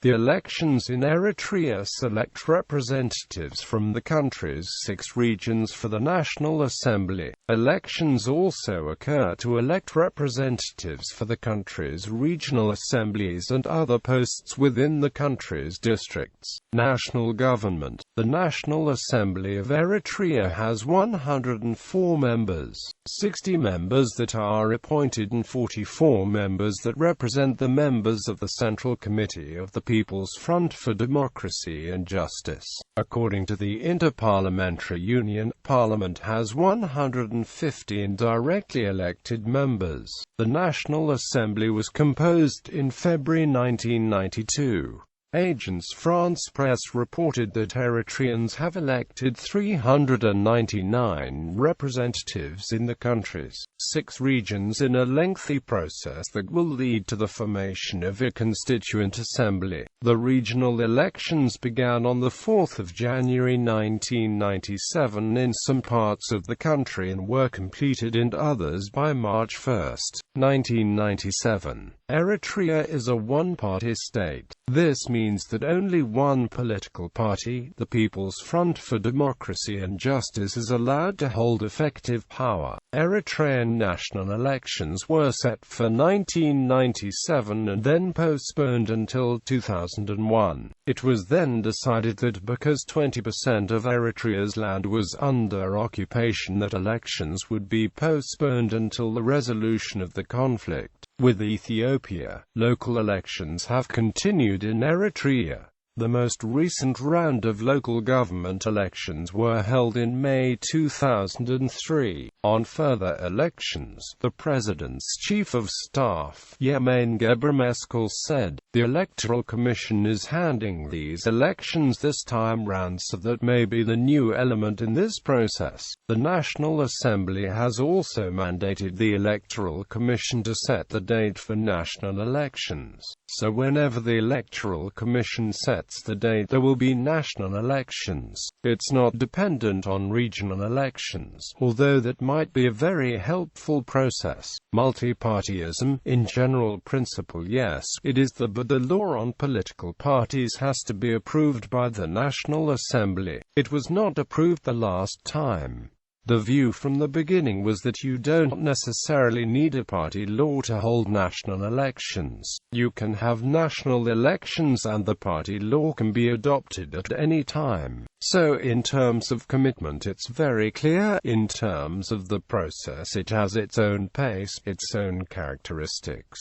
The elections in Eritrea select representatives from the country's 6 regions for the National Assembly. Elections also occur to elect representatives for the country's regional assemblies and other posts within the country's districts. National government. The National Assembly of Eritrea has 104 members, 60 members that are appointed and 44 members that represent the members of the Central Committee of the People's Front for Democracy and Justice. According to the Interparliamentary Union, Parliament has 115 directly elected members. The National Assembly was composed in February 1992. Agence France Presse reported that Eritreans have elected 399 representatives in the country's 6 regions in a lengthy process that will lead to the formation of a constituent assembly. The regional elections began on 4 January 1997 in some parts of the country and were completed in others by March 1, 1997. Eritrea is a one-party state. This means that only one political party, the People's Front for Democracy and Justice, is allowed to hold effective power. Eritrean national elections were set for 1997 and then postponed until 2001. It was then decided that because 20% of Eritrea's land was under occupation, that elections would be postponed until the resolution of the conflict with Ethiopia. Local elections have continued in Eritrea. The most recent round of local government elections were held in May 2003. On further elections, the President's Chief of Staff, Yemane Gebremeskel, said, "The Electoral Commission is handling these elections this time round so that may be the new element in this process." The National Assembly has also mandated the Electoral Commission to set the date for national elections. So whenever the Electoral Commission sets the date, there will be national elections. It's not dependent on regional elections, although that might be a very helpful process. Multipartyism, in general principle, yes, it is but the law on political parties has to be approved by the National Assembly. It was not approved the last time. The view from the beginning was that you don't necessarily need a party law to hold national elections. You can have national elections and the party law can be adopted at any time. So in terms of commitment it's very clear. In terms of the process, it has its own pace, its own characteristics.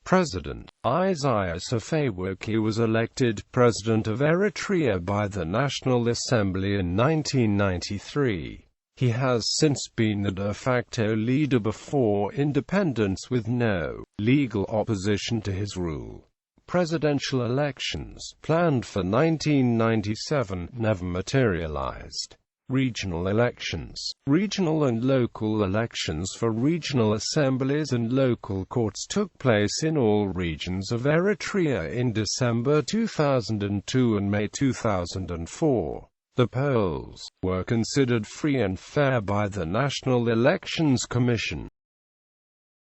President Isaias Afewerki was elected President of Eritrea by the National Assembly in 1993. He has since been the de facto leader before independence with no legal opposition to his rule. Presidential elections, planned for 1997, never materialized. Regional elections. Regional and local elections for regional assemblies and local courts took place in all regions of Eritrea in December 2002 and May 2004. The polls were considered free and fair by the National Elections Commission.